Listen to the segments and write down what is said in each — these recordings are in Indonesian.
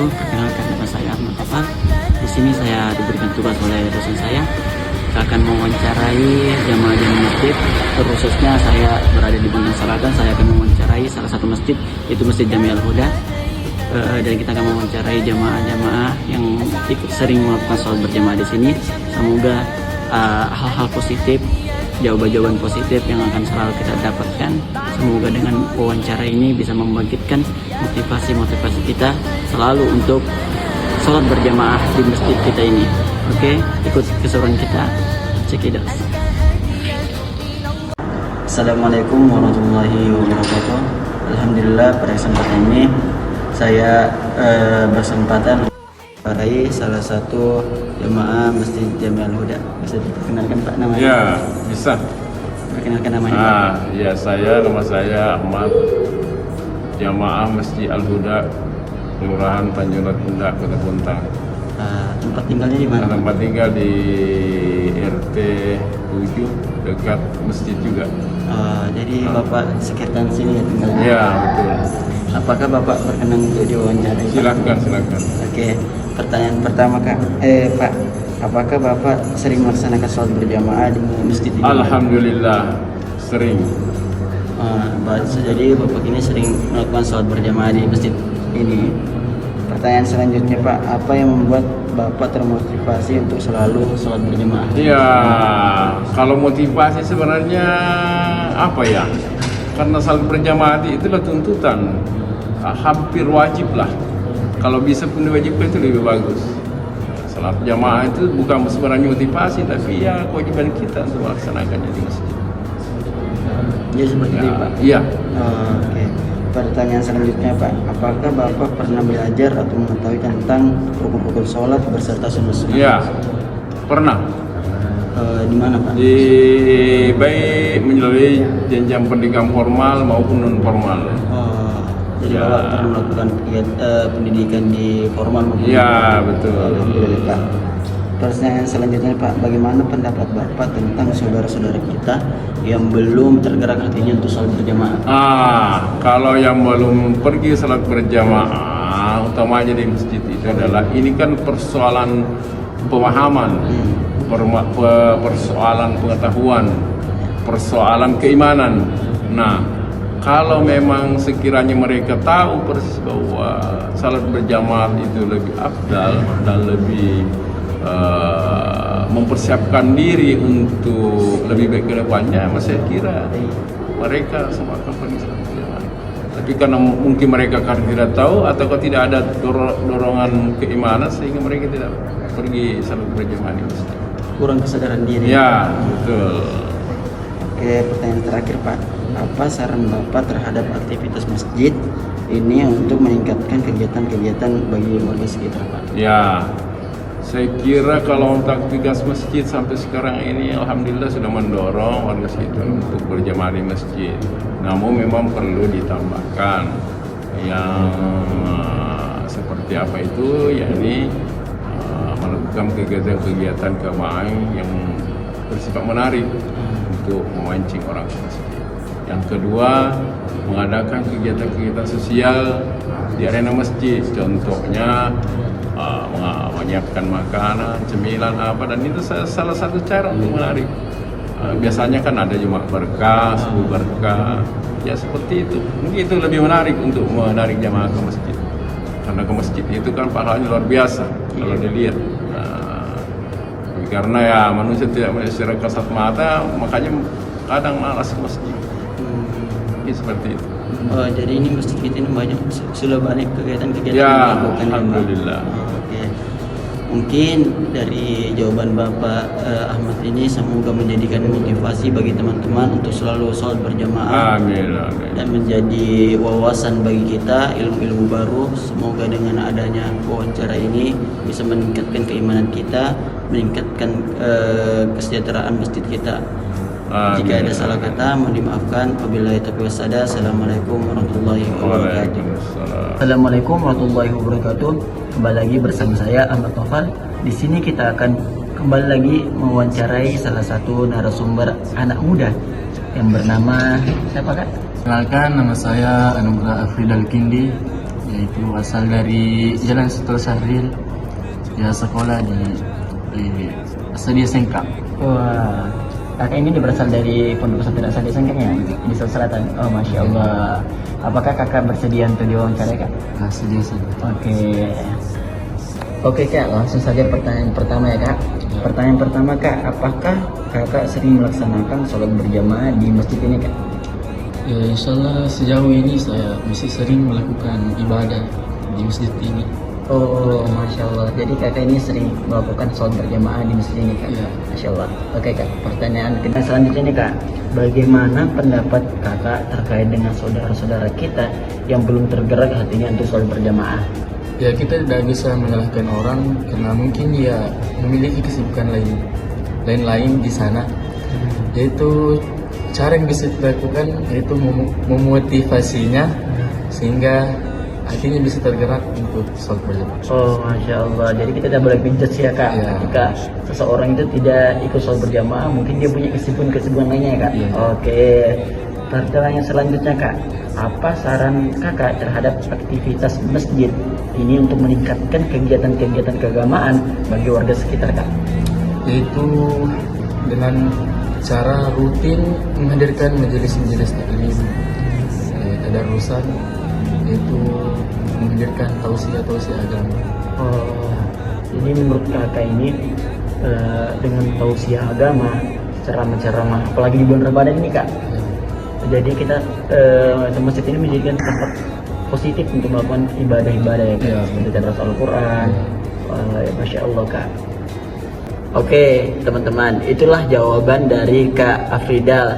wabarakatuh. Perkenalkan, nama saya Ahmad Taufan. Di sini saya diberikan tugas oleh dosen saya. Saya akan mewawancarai jamaah-jamaah masjid. Khususnya saya berada di bulan Selatan. Saya akan mewawancarai salah satu masjid, yaitu Masjid Jami Al-Huda. Dan kita akan mewawancarai jamaah-jamaah yang ikut sering melakukan sholat berjamaah di sini. Semoga hal-hal positif, jawaban-jawaban positif yang akan selalu kita dapatkan. Semoga dengan wawancara ini bisa membangkitkan motivasi kita selalu untuk sholat berjamaah di masjid kita ini. Oke, ikut keseruan kita. Cekidas. Assalamualaikum warahmatullahi wabarakatuh. Alhamdulillah, pada kesempatan ini saya bersempatan meraih salah satu jemaah Masjid Jami Al-Huda. Bisa diperkenalkan Pak namanya? Ya, bisa. Perkenalkan namanya. Ya, nama saya Ahmad, jamaah Masjid Al-Huda, Kelurahan Tanjung Indah, Kota Bontang. Tempat tinggalnya di mana? Tempat tinggal di RT 7 dekat masjid juga. Jadi Bapak sekitar sini ya tinggalnya? Ya, betul. Apakah Bapak berkenan untuk diwawancara? Silakan. Oke, pertanyaan pertama Pak, apakah Bapak sering melaksanakan sholat berjamaah di masjid ini? Alhamdulillah, sering. Jadi Bapak ini sering melakukan sholat berjamaah di masjid ini. Pertanyaan selanjutnya Pak, apa yang membuat Bapak termotivasi untuk selalu sholat berjamaah? Ya, kalau motivasi sebenarnya apa ya? Karena salat berjamaah itulah tuntutan, hampir wajib lah. Kalau bisa pun diwajibkan itu lebih bagus. Salat jamaah itu bukan sebenarnya motivasi, tapi ya kewajiban kita untuk melaksanakannya di masjid. Ya seperti itu Pak. Iya. Oke. Pertanyaan selanjutnya Pak, apakah Bapak pernah belajar atau mengetahui tentang rukun-rukun sholat beserta sunnah-sunnah? Iya, pernah. Di mana Pak? Baik melalui jenjang pendidikan formal maupun non formal. Jadi Ya. Bapak pernah melakukan pendidikan di formal maupun Iya, betul. Alhamdulillah Pak. Pertanyaan selanjutnya Pak, bagaimana pendapat Bapak tentang saudara-saudara kita yang belum tergerak hatinya untuk sholat berjamaah? Kalau yang belum pergi salat berjamaah, utamanya di masjid itu adalah ini kan persoalan pemahaman, persoalan pengetahuan, persoalan keimanan. Nah, kalau memang sekiranya mereka tahu persis bahwa salat berjamaah itu lebih afdal dan lebih mempersiapkan diri untuk lebih baik ke depannya, saya kira mereka semua akan pergi salat berjamaah. Tapi karena mungkin mereka karena tidak tahu atau tidak ada dorongan keimanan sehingga mereka tidak pergi salat berjamaah di masjid. Kurang kesadaran diri. Ya, betul. Oke, pertanyaan terakhir Pak, apa saran Bapak terhadap aktivitas masjid ini untuk meningkatkan kegiatan-kegiatan bagi warga sekitar Pak? Ya, saya kira kalau untuk aktivitas masjid sampai sekarang ini alhamdulillah sudah mendorong warga sekitar untuk berjamaah di masjid. Namun memang perlu ditambahkan yang seperti apa itu, yakni melakukan kegiatan-kegiatan keagamaan yang bersifat menarik untuk memancing orang ke masjid. Yang kedua, mengadakan kegiatan-kegiatan sosial di arena masjid, contohnya menyiapkan makanan, cemilan apa, dan itu salah satu cara untuk menarik. Biasanya kan ada Jumat berkah, subuh berkah, ya seperti itu. Mungkin itu lebih menarik untuk menarik jamaah ke masjid. Karena ke masjid itu kan pahalanya luar biasa kalau dilihat. Karena ya manusia tidak melihat secara kasat mata, makanya kadang malas ke masjid. Seperti itu. Jadi ini masjid kita ini sudah banyak kegiatan-kegiatan Ya, yang dilakukan. alhamdulillah. Oke. Mungkin dari jawaban Bapak Ahmad ini semoga menjadikan motivasi bagi teman-teman untuk selalu sholat berjamaah. Amin. Dan menjadi wawasan bagi kita, ilmu-ilmu baru. Semoga dengan adanya wawancara ini bisa meningkatkan keimanan kita, meningkatkan kesejahteraan masjid kita. Amin. Jika ada salah kata, mohon dimaafkan. Wabillahi taufiq wassalam. Assalamualaikum warahmatullahi wabarakatuh. Waalaikumsalam. Assalamualaikum warahmatullahi wabarakatuh. Kembali lagi bersama saya Ahmad Taufan. Di sini kita akan kembali lagi mewawancarai salah satu narasumber anak muda yang bernama siapa Kak? Kenalkan, nama saya Anugrah Afridal Kindi, Yaitu asal dari Jalan Setul Sahril, ya sekolah di Sadia Sengkang. Wah, kakak ini berasal dari Pondok Pesantren Sadia Sengkang ya, di Sulawesi Selatan. Oh, masya Allah. Apakah kakak bersedia untuk diwawancara kak? Sedia saja. Oke kak, langsung saja pertanyaan pertama ya kak. Pertanyaan pertama kak, apakah kakak sering melaksanakan sholat berjamaah di masjid ini kak? Ya, insya Allah sejauh ini saya masih sering melakukan ibadah di masjid ini. Oh, masya Allah. Jadi kakak ini sering melakukan sholat berjamaah di masjid ini kak? Iya. Masya Allah. Oke kak, pertanyaan kita selanjutnya nih kak. Bagaimana pendapat kakak terkait dengan saudara-saudara kita yang belum tergerak hatinya untuk sholat berjamaah? Ya, kita tidak bisa menyalahkan orang karena mungkin ya memiliki kesibukan lain di sana. Yaitu cara yang bisa dilakukan yaitu memotivasinya sehingga hatinya bisa tergerak untuk sholat berjamaah. Oh, masya Allah. Jadi kita tidak boleh bijak ya kak. Ya. Ketika seseorang itu tidak ikut sholat berjamaah, mungkin dia punya kesibukan lainnya ya kak. Ya. Oke. Pertanyaan selanjutnya kak, apa saran kakak terhadap aktivitas masjid ini untuk meningkatkan kegiatan-kegiatan keagamaan bagi warga sekitar kak? Yaitu dengan cara rutin menghadirkan majelis-majelis taklim, tadarusan, yaitu menghadirkan tausiah agama. Oh, jadi menurut kakak ini dengan tausiah agama, ceramah-ceramah, apalagi di bulan Ramadan ini kak. Jadi kita masjid ini menjadikan tempat positif untuk melakukan ibadah-ibadah ya kak, seperti tadabbur Al-Quran. Ya, masya Allah kak. Oke teman-teman, itulah jawaban dari Kak Afridal.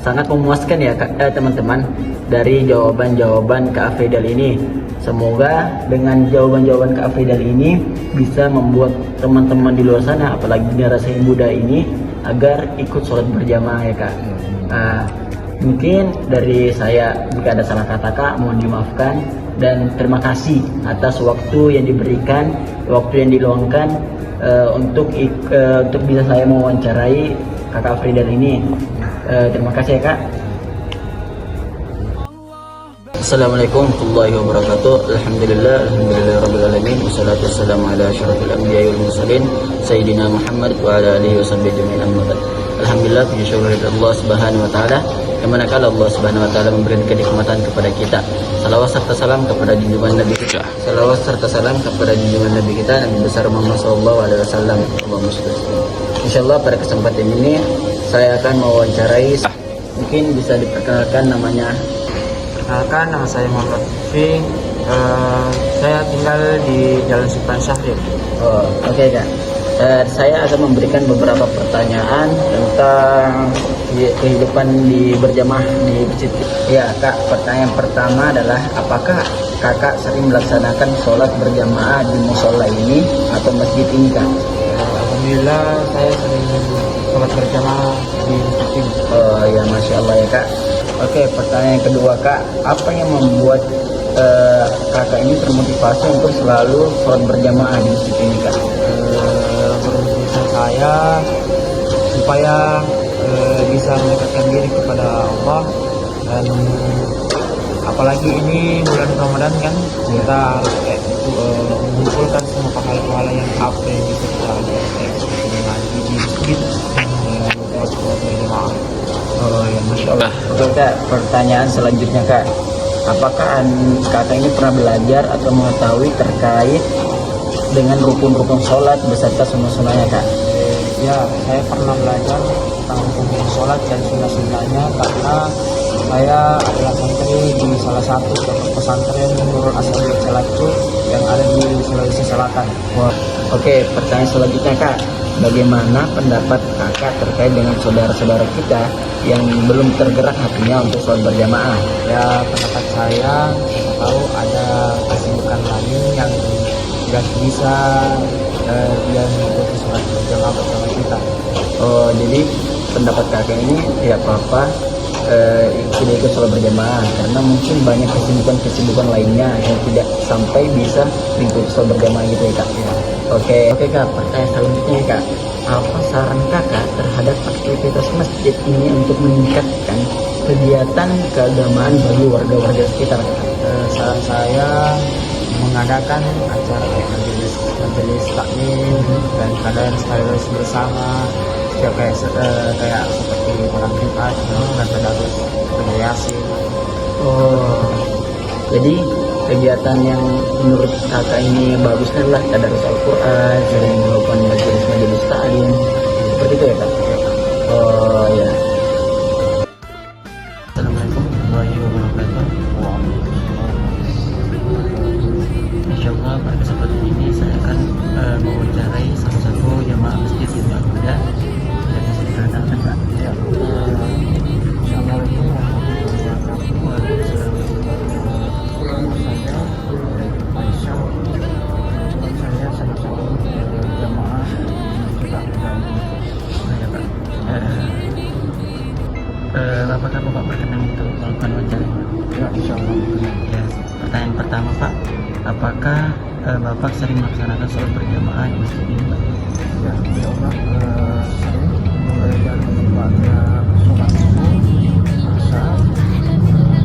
Sangat memuaskan ya kak, teman-teman, dari jawaban-jawaban Kak Afridal ini. Semoga dengan jawaban-jawaban Kak Afridal ini bisa membuat teman-teman di luar sana, apalagi generasi muda ini, agar ikut sholat berjamaah ya kak. Mungkin dari saya jika ada salah kata kak, mohon dimaafkan, dan terima kasih atas waktu yang diberikan, waktu yang diluangkan untuk bisa saya mewawancarai kakak Afridal ini. Terima kasih ya kak. Assalamualaikum warahmatullahi wabarakatuh. Alhamdulillah alamin. Wassalatu wassalamu ala asyrafil anbiya'i wal mursalin sayyidina Muhammad wa ala alihi washabbihi jami'an amma ba'd. Alhamdulillah, puji syukur kepada Allah Subhanahu wa taala, yang manakala Allah Subhanahu wa taala memberikan kenikmatan kepada kita. Salawat serta salam kepada junjungan Nabi kita. Salawat serta salam kepada junjungan Nabi kita, Nabi besar Muhammad sallallahu alaihi wasallam. Insyaallah pada kesempatan ini saya akan mewawancarai, mungkin bisa diperkenalkan namanya. Perkenalkan, nama saya Muhammad Lutfi. Saya tinggal di Jalan Sultan Syahrir. Oh, oke kak. Saya akan memberikan beberapa pertanyaan tentang kehidupan di berjamaah di masjid. Ya kak, pertanyaan pertama adalah apakah kakak sering melaksanakan sholat berjamaah di musola ini atau masjid ini kak? Alhamdulillah, saya sering sholat berjamaah di masjid ini. Oh ya, masya Allah ya kak. Oke, pertanyaan kedua kak, apa yang membuat kakak ini termotivasi untuk selalu sholat berjamaah di masjid ini kak? Berusaha saya supaya bisa mendekatkan diri kepada Allah, dan apalagi ini bulan Ramadan kan, kita harus mengumpulkan semua pahala-pahala yang apa yang bisa kita lihat seperti mengaji di masjid buat sholat berjamaah. Oh ya, masya Allah. Oke kak, pertanyaan selanjutnya kak, apakah kakak ini pernah belajar atau mengetahui terkait dengan rukun-rukun sholat beserta sunnah-sunnahnya kak? Ya, saya pernah belajar tentang rukun sholat dan sunnah-sunnahnya karena saya adalah santri di salah satu pesantren Nurul Asad Celacu yang ada di Sulawesi Selatan. Wah, oke, pertanyaan selanjutnya kak, bagaimana pendapat kakak terkait dengan saudara-saudara kita yang belum tergerak hatinya untuk sholat berjamaah? Ya, pendapat saya tahu ada kesibukan lain yang tidak bisa dia mengikuti sholat berjamaah bersama kita. Oh, jadi pendapat kakak ini tidak apa-apa tidak ikut sholat berjamaah karena mungkin banyak kesibukan lainnya yang tidak sampai bisa mengikuti sholat berjamaah gitu ya kak. Oke kak, pertanyaan selanjutnya kak, apa saran kakak terhadap aktivitas masjid ini untuk meningkatkan kegiatan keagamaan bagi warga-warga sekitar kak? saran saya mengadakan acara majelis taklim dan kalian sekaligus bersama ya kayak seperti orang Jumat dan tadarus Yasin. Oh, jadi kegiatan yang menurut kakak ini bagus adalah tadarus Al-Quran, sering melakukan majelis taklim, seperti itu ya kak? Oh ya. Assalamualaikum warahmatullahi wabarakatuh. Insyaallah pada kesempatan ini saya akan mewawancarai salah satu jamaah masjid di Al-Huda. Jadi silakan kak. Ya, Assalamualaikum warahmatullahi wabarakatuh. Waalaikumsalam. Saya salah satu jamaah kita Ya Pak. Apakah Bapak berkenan untuk melakukan wawancara? ya insyaallah. Ya, pertanyaan pertama Pak, apakah Bapak sering melaksanakan sholat berjamaah di masjid ini Pak? Ya, insyaallah sering mulai dari pada sholat subuh, asar,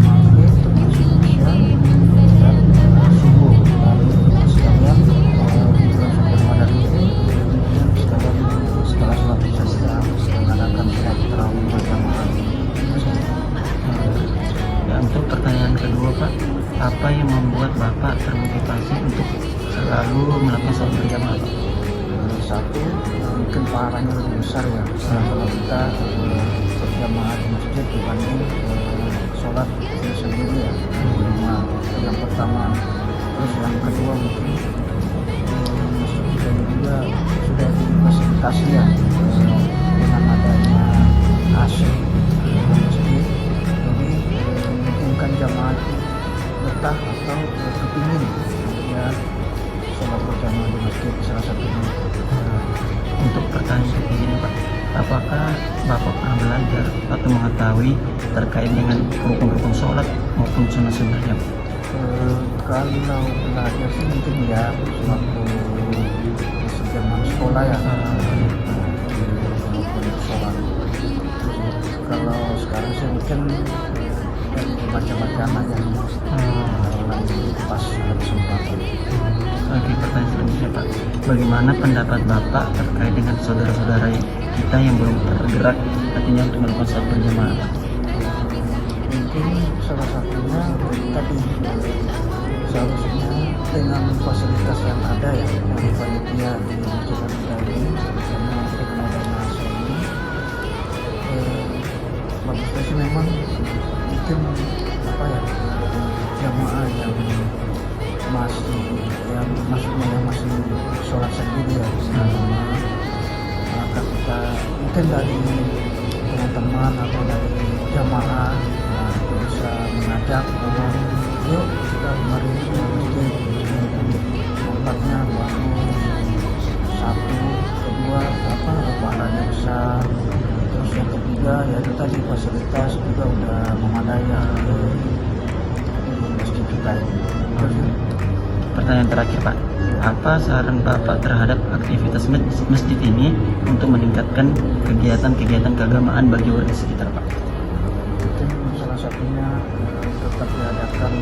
maghrib, isya dan subuh. Lalu sekalian di bulan Syawal Ramadan ini kemudian sekalian setelah sholat isya kita mengadakan sholat tarawih berjamaah. Ya, untuk pertanyaan kedua Pak, apa yang membuat Bapak termotivasi untuk selalu melakukan sholat berjamaah Pak? Satu, mungkin pahalanya lebih besar ya kalau kita berjamaah di masjid dibanding sholat sendiri ya di rumah. Yang pertama, terus yang kedua mungkin masjid kita ini juga sudah difasilitasi ya dengan adanya AC di masjid, jadi memungkinkan jamaah itu betah atau kepingin ya sholat berjamaah di masjid salah satunya. Untuk pertanyaan ketiga ini Pak, apakah Bapak pernah belajar atau mengetahui terkait dengan rukun-rukun sholat maupun sunnah-sunnahnya Pak? Kalau belajar sih mungkin ya waktu zaman sekolah ya sholat. Kalau sekarang sih mungkin dari baca-bacaan aja lagi pas ada kesempatan. Oke, pertanyaan selanjutnya Pak, bagaimana pendapat Bapak terkait dengan saudara-saudara kita yang belum tergerak artinya untuk melakukan sholat berjamaah Pak? Mungkin salah satunya tadi seharusnya dengan fasilitas yang ada ya dari panitia di masjid kita ini karena dengan adanya AC ini bagusnya sih memang mungkin apa ya jamaah yang masih sholat sendiri ya maka kita mungkin dari teman-teman atau dari jamaah itu bisa mengajak bahwa yuk kita mari ke masjid tempatnya bagus, satu kedua pahalanya besar, terus yang ketiga ya itu tadi fasilitas juga udah memadai ya di masjid kita ini. Pertanyaan terakhir Pak, apa saran Bapak terhadap aktivitas masjid ini untuk meningkatkan kegiatan-kegiatan keagamaan bagi warga sekitar Pak? Mungkin salah satunya tetap diadakan,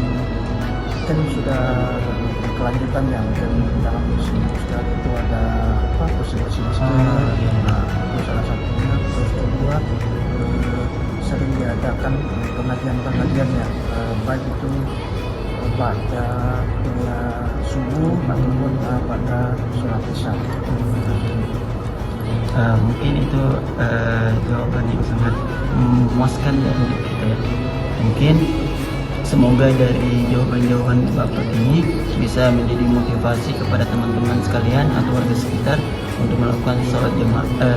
mungkin sudah kelanjutan ya mungkin dalam seminggu sekali itu ada bersih-bersih masjid. Nah, itu salah satunya. Terus kedua sering diadakan pengajian-pengajian ya baik itu pada subuh ataupun pada sholat isya. Mungkin itu jawaban yang sangat memuaskan dari kita ya. Mungkin semoga dari jawaban-jawaban Bapak ini bisa menjadi motivasi kepada teman-teman sekalian atau warga sekitar untuk melakukan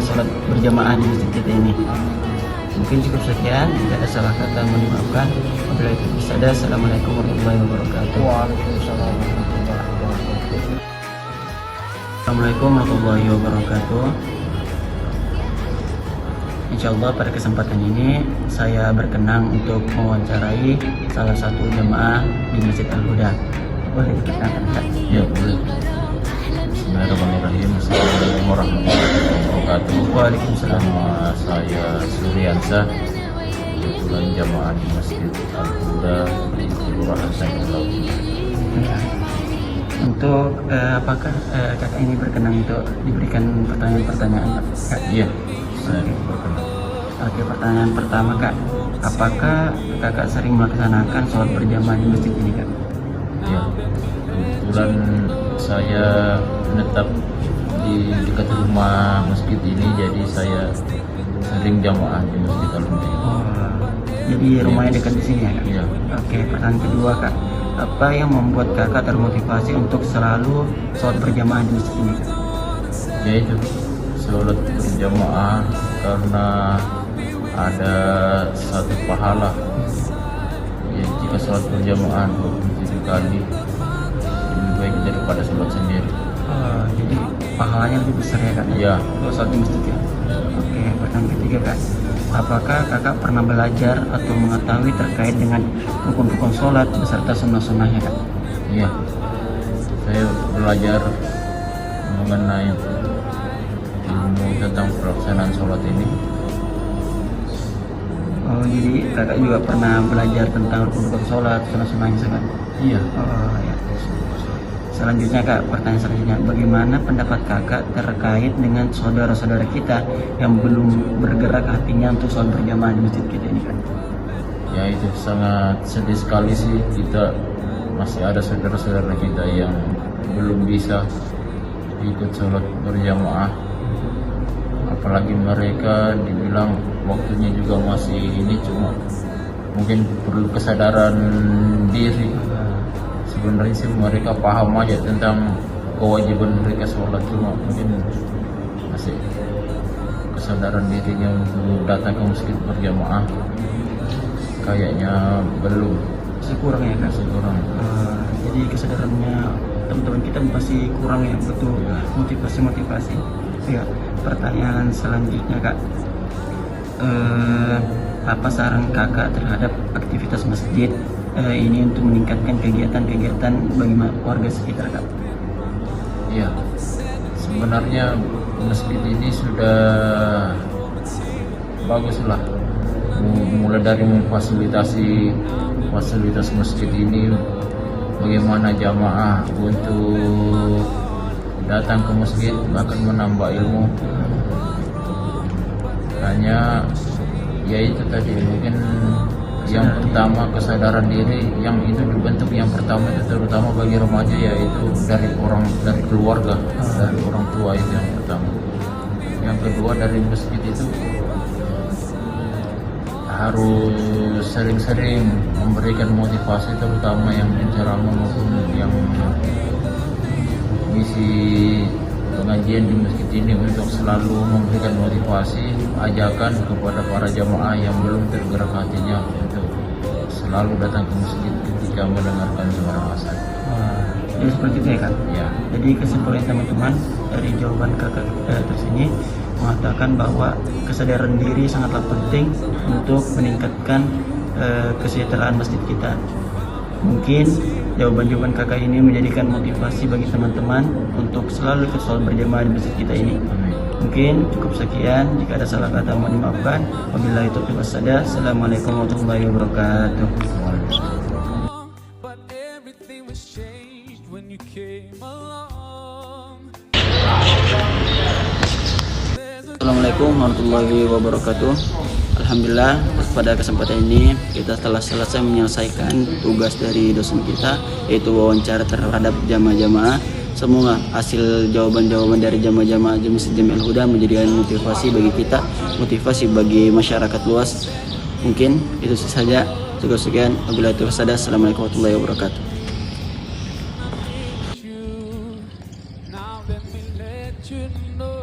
sholat berjamaah di masjid kita ini. Mungkin cukup sekian, jika ada salah kata mohon dimaafkan. Wabillahi taufiq wal hidayah. Assalamualaikum warahmatullahi wabarakatuh. Waalaikumsalam warahmatullahi wabarakatuh. Assalamualaikum warahmatullahi wabarakatuh. Insyaallah pada kesempatan ini saya berkenan untuk mewawancarai salah satu jemaah di Masjid Al-Huda. Boleh diperkenalkan Kak? Ya boleh. Bismillahirrahmanirrahim. Assalamualaikum warahmatullahi wabarakatuh. Waalaikumsalam. Nama saya Suryansa kebetulan jamaah di Masjid Al-Huda di Kelurahan Tanjung Laut. Untuk apakah kakak ini berkenan untuk diberikan pertanyaan-pertanyaan, Kak? Iya, saya berkenan. Oke, pertanyaan pertama, Kak. Apakah kakak sering melaksanakan sholat berjamaah di masjid ini, Kak? Ya, kebetulan saya menetap di dekat rumah masjid ini, jadi saya sering jamaah di Masjid Al-Huda. Jadi rumahnya dekat di sini ya, Kak? Iya. Oke, pertanyaan kedua, Kak. Apa yang membuat kakak termotivasi untuk selalu sholat berjamaah di masjid ini, Kak? Yaitu sholat berjamaah karena ada satu pahala. Ya, jika sholat berjamaah 27 kali lebih baik daripada sholat sendiri. Jadi pahalanya lebih besar ya, Kak? Iya. Kalau sholat di masjid ya? Oke, pertanyaan ketiga, Kak. Apakah kakak pernah belajar atau mengetahui terkait dengan rukun-rukun sholat beserta sunnah-sunnahnya, Kak? Iya, saya belajar mengenai ilmu tentang pelaksanaan sholat ini. Oh, jadi kakak juga pernah belajar tentang rukun-rukun sholat, sunnah-sunnahnya, Kak? Iya. Oh, ya. Selanjutnya, Kak, pertanyaan selanjutnya, bagaimana pendapat kakak terkait dengan saudara-saudara kita yang belum bergerak hatinya untuk sholat berjamaah di masjid kita ini, Kak? Ya, itu sangat sedih sekali sih, kita masih ada saudara-saudara kita yang belum bisa ikut sholat berjamaah, apalagi mereka dibilang waktunya juga masih ini, cuma mungkin perlu kesadaran diri. Sebenarnya sih mereka paham aja tentang kewajiban mereka sholat, cuma mungkin masih kesadaran dirinya untuk datang ke masjid berjamaah kayaknya belum, Masih kurang ya, Kak? masih kurang. Jadi kesadarannya teman-teman kita masih kurang ya, butuh motivasi-motivasi. Ya, pertanyaan selanjutnya, Kak. Apa saran kakak terhadap aktivitas masjid ini untuk meningkatkan kegiatan-kegiatan bagi warga sekitar, Kak? Iya, sebenarnya masjid ini sudah bagus lah, mulai dari memfasilitasi fasilitas masjid ini, bagaimana jamaah untuk datang ke masjid bahkan menambah ilmu. Hanya ya itu tadi, mungkin yang pertama kesadaran diri yang itu dibentuk, yang pertama itu terutama bagi remaja, yaitu dari keluarga, dari orang tua, itu yang pertama. Yang kedua dari masjid itu harus sering-sering memberikan motivasi, terutama yang penceramah maupun yang misi pengajian di masjid ini, untuk selalu memberikan motivasi, ajakan kepada para jamaah yang belum tergerak hatinya untuk selalu datang ke masjid ketika mendengarkan suara azan. Jadi seperti itu ya, Kak? Ya. Jadi kesimpulan teman-teman dari jawaban kakak tersini mengatakan bahwa kesadaran diri sangatlah penting untuk meningkatkan kesejahteraan masjid kita. Mungkin jawaban-jawaban kakak ini menjadikan motivasi bagi teman-teman untuk selalu ikut sholat berjamaah di masjid kita ini. Mungkin cukup sekian, jika ada salah kata mohon dimaafkan. Wabillahi taufiq wassadah. Assalamualaikum warahmatullahi wabarakatuh. But everything was changed when you came along. Assalamualaikum warahmatullahi wabarakatuh. Alhamdulillah, pada kesempatan ini kita telah selesai menyelesaikan tugas dari dosen kita, yaitu wawancara terhadap jamaah-jamaah. Semoga hasil jawaban-jawaban dari jamaah-jamaah Masjid Jami Al-Huda menjadikan motivasi bagi kita, motivasi bagi masyarakat luas. Mungkin itu saja. Cukup sekian. Wabillahi taufiq wassalam. Assalamualaikum warahmatullahi wabarakatuh. Now let me let you know.